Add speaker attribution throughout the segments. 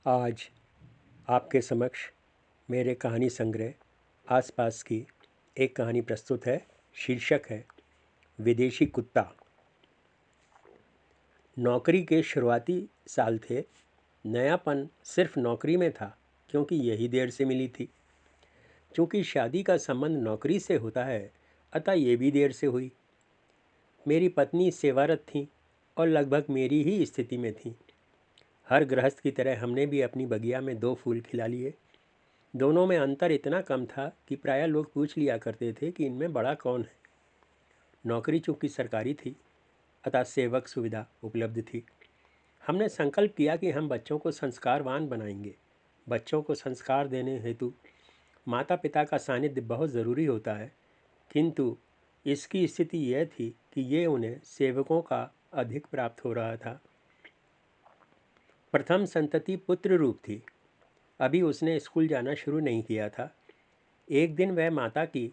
Speaker 1: आज आपके समक्ष मेरे कहानी संग्रह आसपास की एक कहानी प्रस्तुत है। शीर्षक है विदेशी कुत्ता। नौकरी के शुरुआती साल थे। नयापन सिर्फ नौकरी में था क्योंकि यही देर से मिली थी। चूँकि शादी का संबंध नौकरी से होता है, अतः ये भी देर से हुई। मेरी पत्नी सेवारत थी और लगभग मेरी ही स्थिति में थी। हर गृहस्थ की तरह हमने भी अपनी बगिया में 2 फूल खिला लिए। दोनों में अंतर इतना कम था कि प्रायः लोग पूछ लिया करते थे कि इनमें बड़ा कौन है। नौकरी चूँकि सरकारी थी, अतः सेवक सुविधा उपलब्ध थी। हमने संकल्प किया कि हम बच्चों को संस्कारवान बनाएंगे। बच्चों को संस्कार देने हेतु माता पिता का सानिध्य बहुत ज़रूरी होता है, किंतु इसकी स्थिति यह थी कि ये उन्हें सेवकों का अधिक प्राप्त हो रहा था। प्रथम संतति पुत्र रूप थी। अभी उसने स्कूल जाना शुरू नहीं किया था। एक दिन वह माता की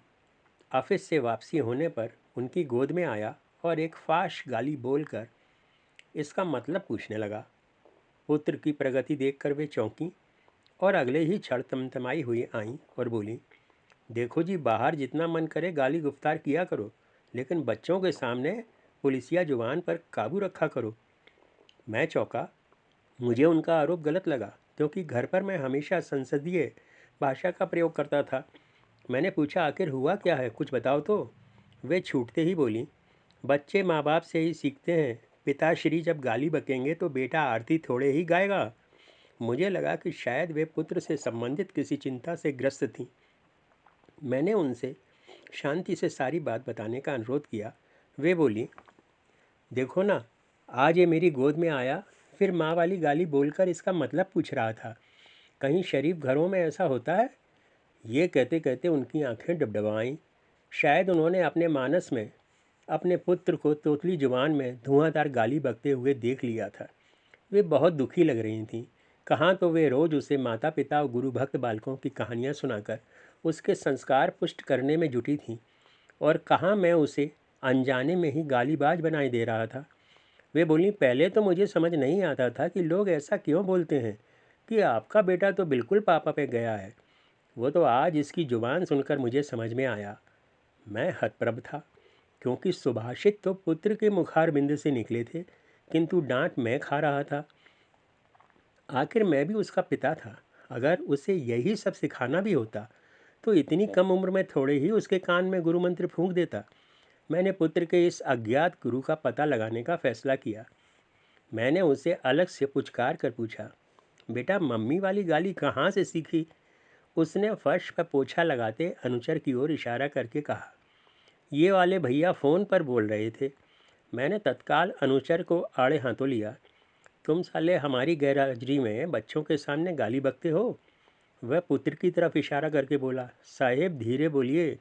Speaker 1: ऑफिस से वापसी होने पर उनकी गोद में आया और एक फाश गाली बोलकर इसका मतलब पूछने लगा। पुत्र की प्रगति देखकर वे चौंकी और अगले ही क्षण तमतमाई हुई आईं और बोली, देखो जी, बाहर जितना मन करे गाली गुफ्तार किया करो, लेकिन बच्चों के सामने पुलिसिया जुबान पर काबू रखा करो। मैं चौंका। मुझे उनका आरोप गलत लगा क्योंकि घर पर मैं हमेशा संसदीय भाषा का प्रयोग करता था। मैंने पूछा, आखिर हुआ क्या है, कुछ बताओ तो। वे छूटते ही बोली, बच्चे माँ बाप से ही सीखते हैं। पिताश्री जब गाली बकेंगे तो बेटा आरती थोड़े ही गाएगा। मुझे लगा कि शायद वे पुत्र से संबंधित किसी चिंता से ग्रस्त थीं। मैंने उनसे शांति से सारी बात बताने का अनुरोध किया। वे बोली, देखो ना, आज ये मेरी गोद में आया, फिर माँ वाली गाली बोलकर इसका मतलब पूछ रहा था। कहीं शरीफ घरों में ऐसा होता है? ये कहते कहते उनकी आंखें डबडबाईं। शायद उन्होंने अपने मानस में अपने पुत्र को तोतली जुबान में धुआंधार गाली बकते हुए देख लिया था। वे बहुत दुखी लग रही थीं। कहाँ तो वे रोज़ उसे माता पिता और गुरु भक्त बालकों की कहानियाँ सुनाकर उसके संस्कार पुष्ट करने में जुटी थीं, और कहाँ मैं उसे अनजाने में ही गालीबाज बनाई दे रहा था। वे बोली, पहले तो मुझे समझ नहीं आता था कि लोग ऐसा क्यों बोलते हैं कि आपका बेटा तो बिल्कुल पापा पे गया है। वो तो आज इसकी जुबान सुनकर मुझे समझ में आया। मैं हतप्रभ था, क्योंकि सुभाषित तो पुत्र के मुखारबिंद से निकले थे, किंतु डांट मैं खा रहा था। आखिर मैं भी उसका पिता था। अगर उसे यही सब सिखाना भी होता तो इतनी कम उम्र में थोड़े ही उसके कान में गुरु मंत्र फूंक देता। मैंने पुत्र के इस अज्ञात गुरु का पता लगाने का फैसला किया। मैंने उसे अलग से पुचकार कर पूछा, बेटा, मम्मी वाली गाली कहाँ से सीखी? उसने फर्श पर पोछा लगाते अनुचर की ओर इशारा करके कहा, ये वाले भैया फ़ोन पर बोल रहे थे। मैंने तत्काल अनुचर को आड़े हाथों लिया। तुम साले हमारी गैरहाजिरी में बच्चों के सामने गाली बकते हो? वह पुत्र की तरफ इशारा करके बोला, साहेब धीरे बोलिए,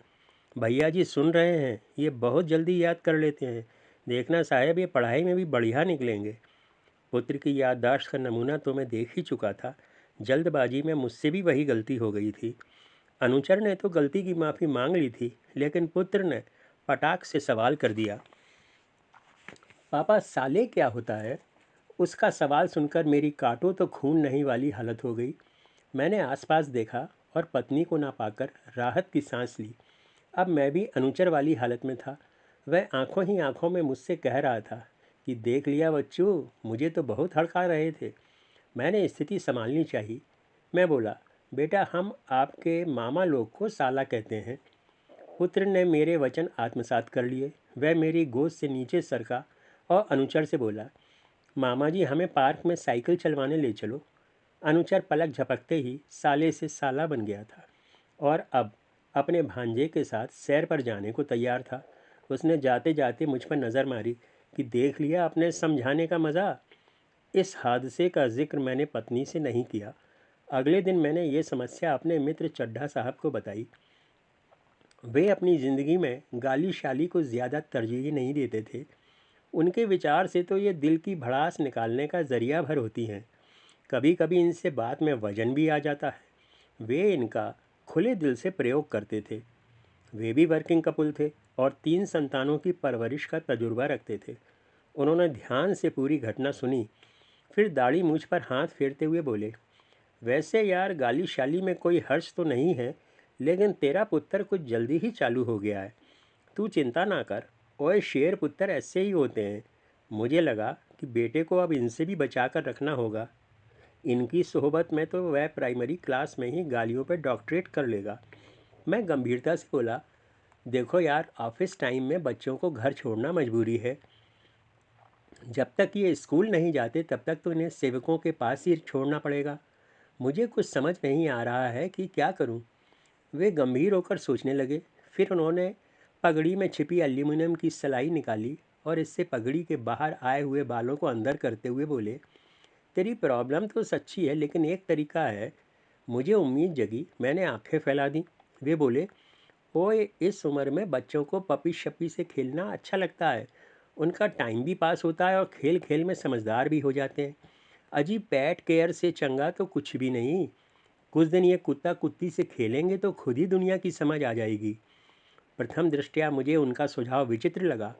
Speaker 1: भैया जी सुन रहे हैं, ये बहुत जल्दी याद कर लेते हैं। देखना साहेब, ये पढ़ाई में भी बढ़िया निकलेंगे। पुत्र की याददाश्त का नमूना तो मैं देख ही चुका था। जल्दबाजी में मुझसे भी वही गलती हो गई थी। अनुचर ने तो गलती की माफ़ी मांग ली थी, लेकिन पुत्र ने पटाख से सवाल कर दिया, पापा साले क्या होता है? उसका सवाल सुनकर मेरी काटो तो खून नहीं वाली हालत हो गई। मैंने आसपास देखा और पत्नी को ना पाकर राहत की सांस ली। अब मैं भी अनुचर वाली हालत में था। वह आंखों ही आंखों में मुझसे कह रहा था कि देख लिया बच्चों, मुझे तो बहुत हड़का रहे थे। मैंने स्थिति संभालनी चाहिए। मैं बोला, बेटा, हम आपके मामा लोग को साला कहते हैं। पुत्र ने मेरे वचन आत्मसात कर लिए। वह मेरी गोद से नीचे सरका और अनुचर से बोला, मामा जी, हमें पार्क में साइकिल चलवाने ले चलो। अनुचर पलक झपकते ही साले से साला बन गया था और अब अपने भांजे के साथ सैर पर जाने को तैयार था। उसने जाते जाते मुझ पर नज़र मारी कि देख लिया अपने समझाने का मज़ा। इस हादसे का जिक्र मैंने पत्नी से नहीं किया। अगले दिन मैंने ये समस्या अपने मित्र चड्ढा साहब को बताई। वे अपनी ज़िंदगी में गाली शाली को ज़्यादा तरजीह नहीं देते थे। उनके विचार से तो ये दिल की भड़ास निकालने का ज़रिया भर होती हैं। कभी कभी इनसे बात में वजन भी आ जाता है। वे इनका खुले दिल से प्रयोग करते थे। वे भी वर्किंग कपुल थे और 3 संतानों की परवरिश का तजुर्बा रखते थे। उन्होंने ध्यान से पूरी घटना सुनी, फिर दाढ़ी मूछ पर हाथ फेरते हुए बोले, वैसे यार गाली शाली में कोई हर्ष तो नहीं है, लेकिन तेरा पुत्र कुछ जल्दी ही चालू हो गया है। तू चिंता ना कर। ओए शेर पुत्र ऐसे ही होते हैं। मुझे लगा कि बेटे को अब इनसे भी बचा कर रखना होगा। इनकी सोहबत में तो वह प्राइमरी क्लास में ही गालियों पर डॉक्टरेट कर लेगा। मैं गंभीरता से बोला, देखो यार, ऑफिस टाइम में बच्चों को घर छोड़ना मजबूरी है। जब तक ये स्कूल नहीं जाते तब तक तो इन्हें सेवकों के पास ही छोड़ना पड़ेगा। मुझे कुछ समझ नहीं आ रहा है कि क्या करूं। वे गंभीर होकर सोचने लगे। फिर उन्होंने पगड़ी में छिपी एल्यूमिनियम की सलाई निकाली और इससे पगड़ी के बाहर आए हुए बालों को अंदर करते हुए बोले, तेरी प्रॉब्लम तो सच्ची है, लेकिन एक तरीका है। मुझे उम्मीद जगी। मैंने आंखें फैला दी। वे बोले, ओए इस उम्र में बच्चों को पपी शपी से खेलना अच्छा लगता है। उनका टाइम भी पास होता है और खेल खेल में समझदार भी हो जाते हैं। अजी पेट केयर से चंगा तो कुछ भी नहीं। कुछ दिन ये कुत्ता कुत्ती से खेलेंगे तो खुद ही दुनिया की समझ आ जाएगी। प्रथम दृष्टया मुझे उनका सुझाव विचित्र लगा।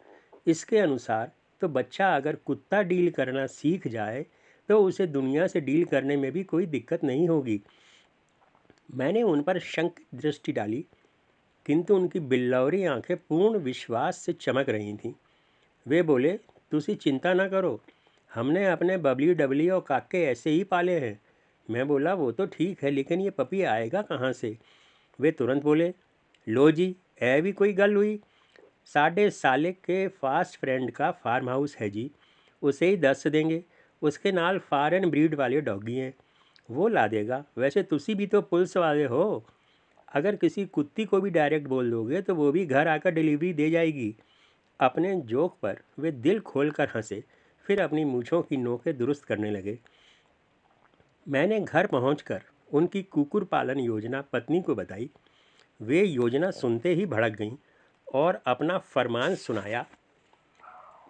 Speaker 1: इसके अनुसार तो बच्चा अगर कुत्ता डील करना सीख जाए तो उसे दुनिया से डील करने में भी कोई दिक्कत नहीं होगी। मैंने उन पर शंकित दृष्टि डाली, किंतु उनकी बिल्लौरी आंखें पूर्ण विश्वास से चमक रही थीं। वे बोले, तुसी चिंता ना करो, हमने अपने बबली डबली और काके ऐसे ही पाले हैं। मैं बोला, वो तो ठीक है, लेकिन ये पपी आएगा कहाँ से? वे तुरंत बोले, लो जी, है भी कोई गल हुई। साढ़े साले के फास्ट फ्रेंड का फार्म हाउस है जी, उसे ही 10 देंगे। उसके नाल फॉरेन ब्रीड वाले डॉगी हैं, वो ला देगा। वैसे तुसी भी तो पुलिस वाले हो, अगर किसी कुत्ती को भी डायरेक्ट बोल दोगे तो वो भी घर आकर डिलीवरी दे जाएगी। अपने जोक पर वे दिल खोलकर हंसे, फिर अपनी मूछों की नोकें दुरुस्त करने लगे। मैंने घर पहुंचकर उनकी कुकुर पालन योजना पत्नी को बताई। वे योजना सुनते ही भड़क गईं और अपना फरमान सुनाया,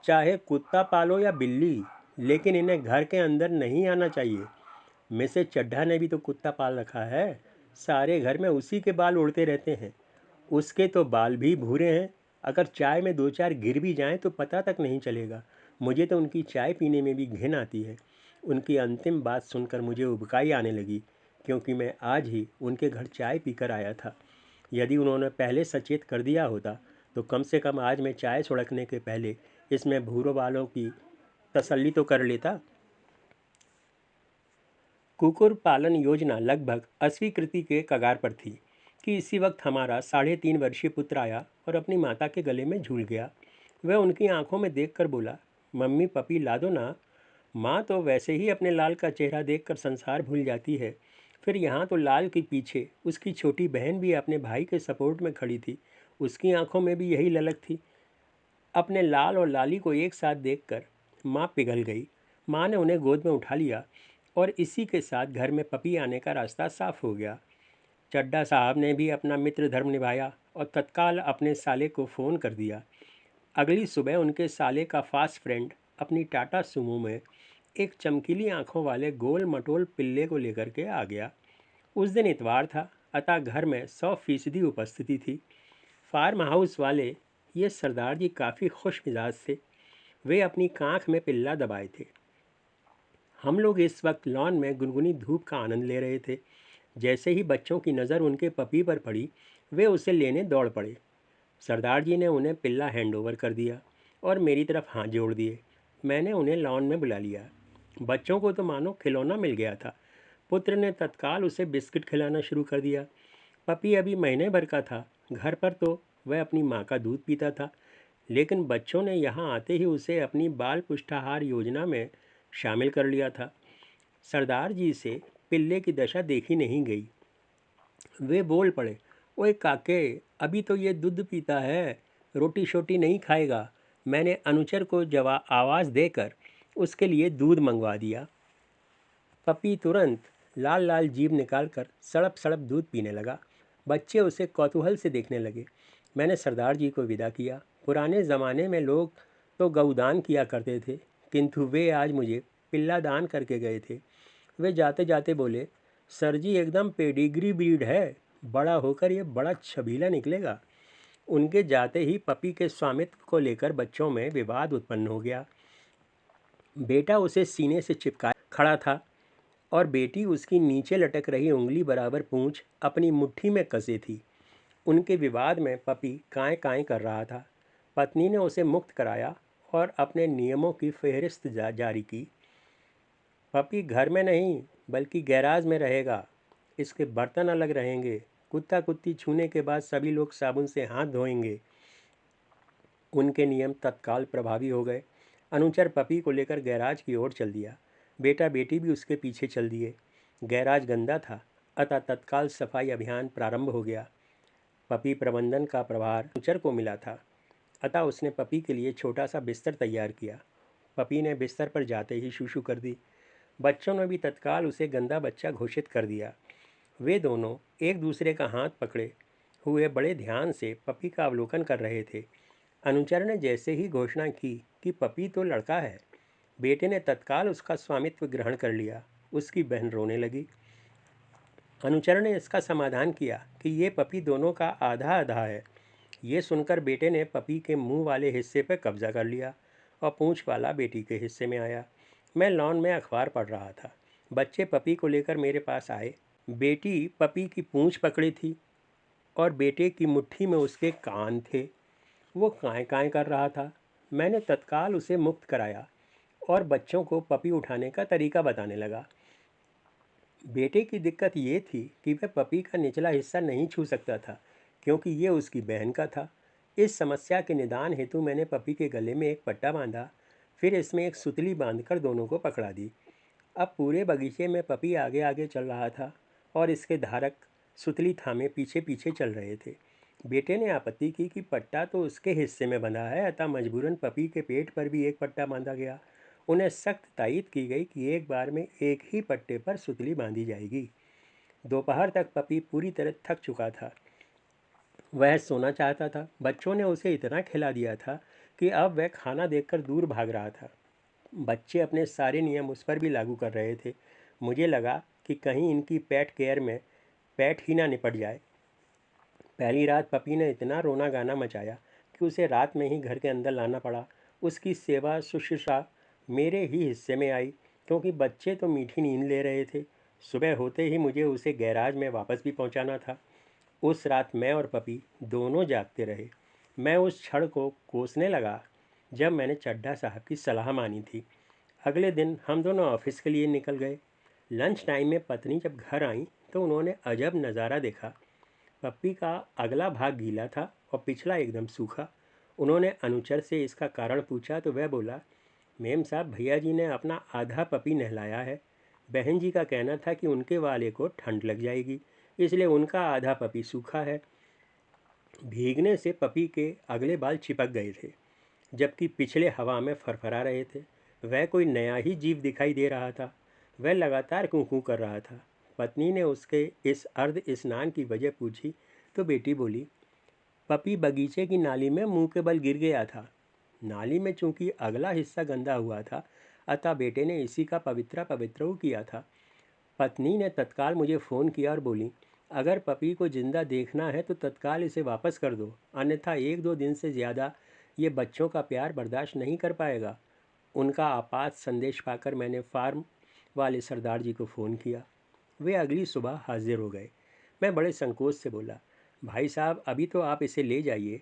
Speaker 1: चाहे कुत्ता पालो या बिल्ली, लेकिन इन्हें घर के अंदर नहीं आना चाहिए। मिसेज चड्ढा ने भी तो कुत्ता पाल रखा है, सारे घर में उसी के बाल उड़ते रहते हैं। उसके तो बाल भी भूरे हैं, अगर चाय में 2-4 गिर भी जाएं तो पता तक नहीं चलेगा। मुझे तो उनकी चाय पीने में भी घिन आती है। उनकी अंतिम बात सुनकर मुझे उबकाई आने लगी, क्योंकि मैं आज ही उनके घर चाय पीकर आया था। यदि उन्होंने पहले सचेत कर दिया होता तो कम से कम आज मैं चाय सुड़कने के पहले इसमें भूरों वालों की तसल्ली तो कर लेता। कुकुर पालन योजना लगभग अस्वीकृति के कगार पर थी कि इसी वक्त हमारा 3.5 वर्षीय पुत्र आया और अपनी माता के गले में झूल गया। वह उनकी आंखों में देखकर बोला, मम्मी पपी ला दो ना। माँ तो वैसे ही अपने लाल का चेहरा देखकर संसार भूल जाती है, फिर यहाँ तो लाल के पीछे उसकी छोटी बहन भी अपने भाई के सपोर्ट में खड़ी थी। उसकी आंखों में भी यही ललक थी। अपने लाल और लाली को एक साथ देखकर माँ पिघल गई। माँ ने उन्हें गोद में उठा लिया और इसी के साथ घर में पपी आने का रास्ता साफ हो गया। चड्ढा साहब ने भी अपना मित्र धर्म निभाया और तत्काल अपने साले को फ़ोन कर दिया। अगली सुबह उनके साले का फास्ट फ्रेंड अपनी टाटा सुमो में एक चमकीली आंखों वाले गोल मटोल पिल्ले को लेकर के आ गया। उस दिन इतवार था, अतः घर में 100% उपस्थिति थी। फार्म हाउस वाले ये सरदार जी काफ़ी खुश मिजाज थे। वे अपनी कांख में पिल्ला दबाए थे। हम लोग इस वक्त लॉन में गुनगुनी धूप का आनंद ले रहे थे। जैसे ही बच्चों की नज़र उनके पपी पर पड़ी, वे उसे लेने दौड़ पड़े। सरदार जी ने उन्हें पिल्ला हैंड ओवर कर दिया और मेरी तरफ हाथ जोड़ दिए। मैंने उन्हें लॉन में बुला लिया। बच्चों को तो मानो खिलौना मिल गया था। पुत्र ने तत्काल उसे बिस्किट खिलाना शुरू कर दिया। पपी अभी महीने भर का था। घर पर तो वह अपनी माँ का दूध पीता था, लेकिन बच्चों ने यहाँ आते ही उसे अपनी बाल पुष्टाहार योजना में शामिल कर लिया था। सरदार जी से पिल्ले की दशा देखी नहीं गई। वे बोल पड़े, ओए काके, अभी तो ये दूध पीता है, रोटी शोटी नहीं खाएगा। मैंने अनुचर को आवाज़ देकर उसके लिए दूध मंगवा दिया। पपी तुरंत लाल लाल जीभ निकालकर सड़प सड़प दूध पीने लगा। बच्चे उसे कौतूहल से देखने लगे। मैंने सरदार जी को विदा किया। पुराने ज़माने में लोग तो गौदान किया करते थे, किंतु वे आज मुझे पिल्ला दान करके गए थे। वे जाते जाते बोले, सर जी एकदम पेडिग्री ब्रीड है, बड़ा होकर ये बड़ा छबीला निकलेगा। उनके जाते ही पपी के स्वामित्व को लेकर बच्चों में विवाद उत्पन्न हो गया। बेटा उसे सीने से चिपकाए खड़ा था और बेटी उसकी नीचे लटक रही उंगली बराबर पूंछ अपनी मुट्ठी में कसे थी। उनके विवाद में पपी काएं काएं कर रहा था। पत्नी ने उसे मुक्त कराया और अपने नियमों की फहरिस्त जारी की। पपी घर में नहीं बल्कि गैराज में रहेगा। इसके बर्तन अलग रहेंगे। कुत्ता कुत्ती छूने के बाद सभी लोग साबुन से हाथ धोएंगे। उनके नियम तत्काल प्रभावी हो गए। अनुचर पपी को लेकर गैराज की ओर चल दिया। बेटा बेटी भी उसके पीछे चल दिए। गैराज गंदा था, अतः तत्काल सफाई अभियान प्रारंभ हो गया। पपी प्रबंधन का प्रभार अनुचर को मिला था, अतः उसने पपी के लिए छोटा सा बिस्तर तैयार किया। पपी ने बिस्तर पर जाते ही शूशू कर दी। बच्चों ने भी तत्काल उसे गंदा बच्चा घोषित कर दिया। वे दोनों एक दूसरे का हाथ पकड़े हुए बड़े ध्यान से पपी का अवलोकन कर रहे थे। अनुचर ने जैसे ही घोषणा की कि पपी तो लड़का है, बेटे ने तत्काल उसका स्वामित्व ग्रहण कर लिया। उसकी बहन रोने लगी। अनुचर ने इसका समाधान किया कि ये पपी दोनों का आधा आधा है। ये सुनकर बेटे ने पपी के मुंह वाले हिस्से पर कब्जा कर लिया और पूंछ वाला बेटी के हिस्से में आया। मैं लॉन में अखबार पढ़ रहा था। बच्चे पपी को लेकर मेरे पास आए। बेटी पपी की पूंछ पकड़ी थी और बेटे की मुट्ठी में उसके कान थे। वो काएं काएं कर रहा था। मैंने तत्काल उसे मुक्त कराया और बच्चों को पपी उठाने का तरीका बताने लगा। बेटे की दिक्कत ये थी कि वह पपी का निचला हिस्सा नहीं छू सकता था, क्योंकि ये उसकी बहन का था। इस समस्या के निदान हेतु मैंने पपी के गले में एक पट्टा बांधा, फिर इसमें एक सुतली बांधकर दोनों को पकड़ा दी। अब पूरे बगीचे में पपी आगे आगे चल रहा था और इसके धारक सुतली थामे पीछे पीछे चल रहे थे। बेटे ने आपत्ति की कि पट्टा तो उसके हिस्से में बंधा है, अतः मजबूरन पपी के पेट पर भी एक पट्टा बांधा गया। उन्हें सख्त तायीद की गई कि एक बार में एक ही पट्टे पर सुतली बांधी जाएगी। दोपहर तक पपी पूरी तरह थक चुका था। वह सोना चाहता था। बच्चों ने उसे इतना खिला दिया था कि अब वह खाना देखकर दूर भाग रहा था। बच्चे अपने सारे नियम उस पर भी लागू कर रहे थे। मुझे लगा कि कहीं इनकी पेट केयर में पेट ही ना निपट जाए। पहली रात पपी ने इतना रोना गाना मचाया कि उसे रात में ही घर के अंदर लाना पड़ा। उसकी सेवा शुश्रूषा मेरे ही हिस्से में आई, क्योंकि बच्चे तो मीठी नींद ले रहे थे। सुबह होते ही मुझे उसे गैराज में वापस भी पहुंचाना था। उस रात मैं और पपी दोनों जागते रहे। मैं उस क्षण को कोसने लगा जब मैंने चड्ढा साहब की सलाह मानी थी। अगले दिन हम दोनों ऑफिस के लिए निकल गए। लंच टाइम में पत्नी जब घर आई तो उन्होंने अजब नज़ारा देखा। पप्पी का अगला भाग गीला था और पिछला एकदम सूखा। उन्होंने अनुचर से इसका कारण पूछा तो वह बोला, मेम साहब, भैया जी ने अपना आधा पपी नहलाया है। बहन जी का कहना था कि उनके वाले को ठंड लग जाएगी, इसलिए उनका आधा पपी सूखा है। भीगने से पपी के अगले बाल चिपक गए थे, जबकि पिछले हवा में फरफरा रहे थे। वह कोई नया ही जीव दिखाई दे रहा था। वह लगातार कूं कर रहा था। पत्नी ने उसके इस अर्ध स्नान की वजह पूछी तो बेटी बोली, पपी बगीचे की नाली में मुंह के बल गिर गया था। नाली में चूंकि अगला हिस्सा गंदा हुआ था, अतः बेटे ने इसी का पवित्रा पवित्र किया था। पत्नी ने तत्काल मुझे फ़ोन किया और बोली, अगर पपी को जिंदा देखना है तो तत्काल इसे वापस कर दो, अन्यथा एक दो दिन से ज़्यादा ये बच्चों का प्यार बर्दाश्त नहीं कर पाएगा। उनका आपात संदेश पाकर मैंने फार्म वाले सरदार जी को फ़ोन किया। वे अगली सुबह हाजिर हो गए। मैं बड़े संकोच से बोला, भाई साहब, अभी तो आप इसे ले जाइए।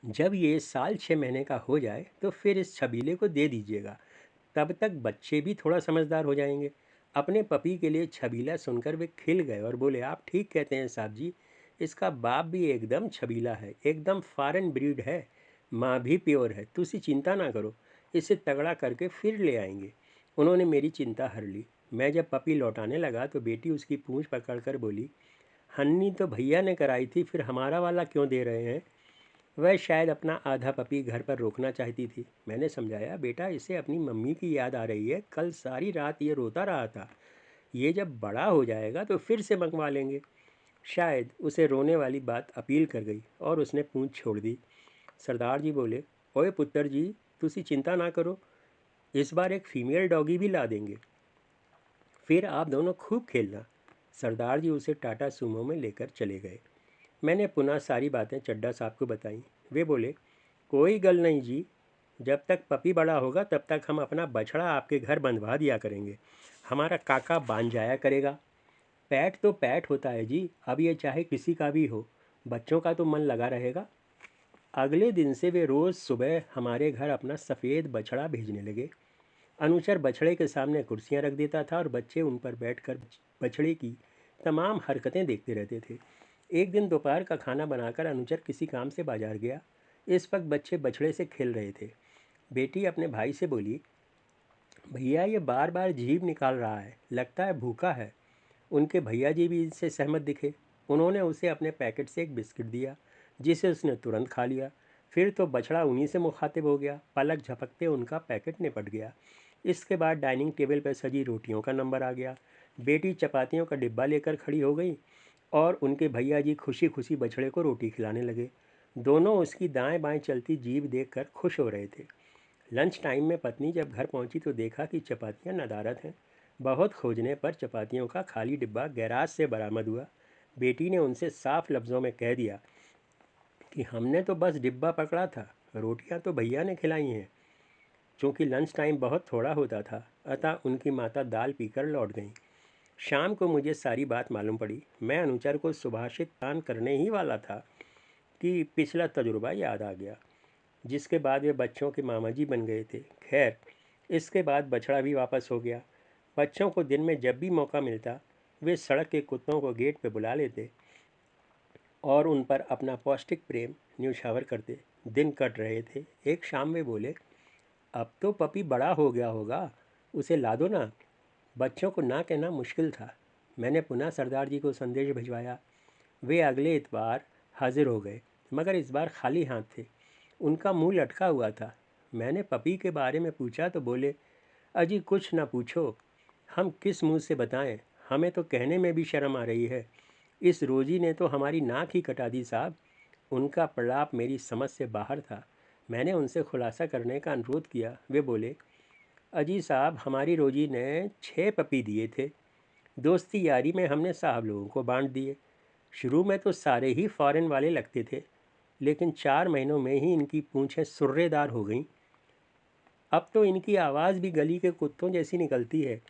Speaker 1: जब ये साल 6 महीने का हो जाए तो फिर इस छबीले को दे दीजिएगा। तब तक बच्चे भी थोड़ा समझदार हो जाएंगे। अपने पपी के लिए छबीला सुनकर वे खिल गए और बोले, आप ठीक कहते हैं साहब जी, इसका बाप भी एकदम छबीला है, एकदम फॉरेन ब्रीड है। माँ भी प्योर है, तुसी चिंता ना करो, इसे तगड़ा करके फिर ले आएंगे। उन्होंने मेरी चिंता हर ली। मैं जब पपी लौटाने लगा तो बेटी उसकी पूंछ पकड़कर बोली, हन्नी तो भैया ने कराई थी, फिर हमारा वाला क्यों दे रहे हैं? वह शायद अपना आधा पपी घर पर रोकना चाहती थी। मैंने समझाया, बेटा, इसे अपनी मम्मी की याद आ रही है। कल सारी रात ये रोता रहा था। ये जब बड़ा हो जाएगा तो फिर से मंगवा लेंगे। शायद उसे रोने वाली बात अपील कर गई और उसने पूंछ छोड़ दी। सरदार जी बोले, ओए पुत्र जी, तुसी चिंता ना करो, इस बार एक फीमेल डॉगी भी ला देंगे, फिर आप दोनों खूब खेलना। सरदार जी उसे टाटा सुमो में लेकर चले गए। मैंने पुनः सारी बातें चड्ढा साहब को बताईं। वे बोले, कोई गल नहीं जी, जब तक पपी बड़ा होगा तब तक हम अपना बछड़ा आपके घर बंधवा दिया करेंगे। हमारा काका बांध जाया करेगा। पैट तो पैट होता है जी, अब ये चाहे किसी का भी हो, बच्चों का तो मन लगा रहेगा। अगले दिन से वे रोज़ सुबह हमारे घर अपना सफ़ेद बछड़ा भेजने लगे। अनुचर बछड़े के सामने कुर्सियां रख देता था और बच्चे उन पर बैठकर बछड़े की तमाम हरकतें देखते रहते थे। एक दिन दोपहर का खाना बनाकर अनुचर किसी काम से बाजार गया। इस वक्त बच्चे बछड़े से खेल रहे थे। बेटी अपने भाई से बोली, भैया ये बार बार जीभ निकाल रहा है, लगता है भूखा है। उनके भैया जी भी इससे सहमत दिखे। उन्होंने उसे अपने पैकेट से एक बिस्किट दिया, जिसे उसने तुरंत खा लिया। फिर तो बछड़ा उन्हीं से मुखातिब हो गया। पलक झपकते उनका पैकेट निपट गया। इसके बाद डाइनिंग टेबल पर सजी रोटियों का नंबर आ गया। बेटी चपातियों का डिब्बा लेकर खड़ी हो गई और उनके भैया जी खुशी खुशी बछड़े को रोटी खिलाने लगे। दोनों उसकी दाएं बाएं चलती जीभ देखकर खुश हो रहे थे। लंच टाइम में पत्नी जब घर पहुंची तो देखा कि चपातियां नदारद हैं। बहुत खोजने पर चपातियों का खाली डिब्बा गैराज से बरामद हुआ। बेटी ने उनसे साफ लफ्ज़ों में कह दिया कि हमने तो बस डिब्बा पकड़ा था, रोटियां तो भैया ने खिलाई हैं। चूँकि लंच टाइम बहुत थोड़ा होता था, अतः उनकी माता दाल पीकर लौट गईं। शाम को मुझे सारी बात मालूम पड़ी। मैं अनुचर को सुभाषित दान करने ही वाला था कि पिछला तजुर्बा याद आ गया, जिसके बाद वे बच्चों के मामा जी बन गए थे। खैर, इसके बाद बछड़ा भी वापस हो गया। बच्चों को दिन में जब भी मौका मिलता, वे सड़क के कुत्तों को गेट पे बुला लेते और उन पर अपना पौष्टिक प्रेम न्यौछावर करते। दिन कट रहे थे। एक शाम वे बोले, अब तो पपी बड़ा हो गया होगा, उसे ला दो ना। बच्चों को ना कहना मुश्किल था। मैंने पुनः सरदार जी को संदेश भिजवाया। वे अगले इतवार हाजिर हो गए, मगर इस बार खाली हाथ थे। उनका मुंह लटका हुआ था। मैंने पपी के बारे में पूछा तो बोले, अजी कुछ ना पूछो, हम किस मुंह से बताएं, हमें तो कहने में भी शर्म आ रही है। इस रोजी ने तो हमारी नाक ही कटा दी साहब। उनका प्रलाप मेरी समझ से बाहर था। मैंने उनसे खुलासा करने का अनुरोध किया। वे बोले, अजी साहब हमारी रोजी ने 6 पपी दिए थे। दोस्ती यारी में हमने साहब लोगों को बांट दिए। शुरू में तो सारे ही फॉरेन वाले लगते थे, लेकिन 4 महीनों में ही इनकी पूंछें सुर्रेदार हो गईं। अब तो इनकी आवाज़ भी गली के कुत्तों जैसी निकलती है।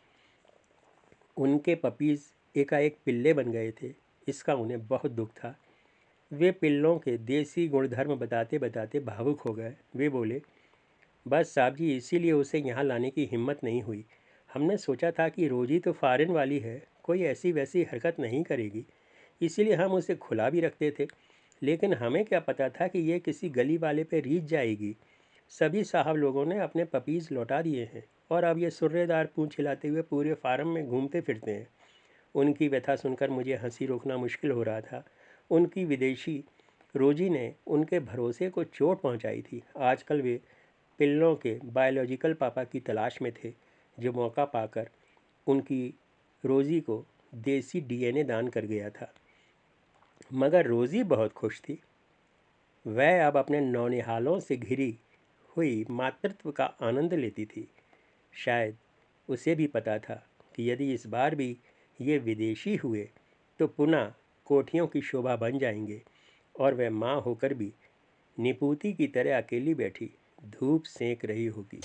Speaker 1: उनके पपीज़ एकाएक पिल्ले बन गए थे। इसका उन्हें बहुत दुख था। वे पिल्लों के देसी गुणधर्म बताते बताते भावुक हो गए। वे बोले, बस साहब जी इसीलिए उसे यहाँ लाने की हिम्मत नहीं हुई। हमने सोचा था कि रोजी तो फॉरेन वाली है, कोई ऐसी वैसी हरकत नहीं करेगी, इसीलिए हम उसे खुला भी रखते थे। लेकिन हमें क्या पता था कि ये किसी गली वाले पे रीझ जाएगी। सभी साहब लोगों ने अपने पपीज़ लौटा दिए हैं और अब ये सुर्रेदार पूंछ हिलाते हुए पूरे फार्म में घूमते फिरते हैं। उनकी व्यथा सुनकर मुझे हंसी रोकना मुश्किल हो रहा था। उनकी विदेशी रोजी ने उनके भरोसे को चोट पहुंचाई थी। आजकल वे पिल्लों के बायोलॉजिकल पापा की तलाश में थे, जो मौका पाकर उनकी रोज़ी को देसी डीएनए दान कर गया था। मगर रोज़ी बहुत खुश थी। वह अब अपने नौनिहालों से घिरी हुई मातृत्व का आनंद लेती थी। शायद उसे भी पता था कि यदि इस बार भी ये विदेशी हुए तो पुनः कोठियों की शोभा बन जाएंगे और वह माँ होकर भी निपुती की तरह अकेली बैठी धूप सेंक रही होगी।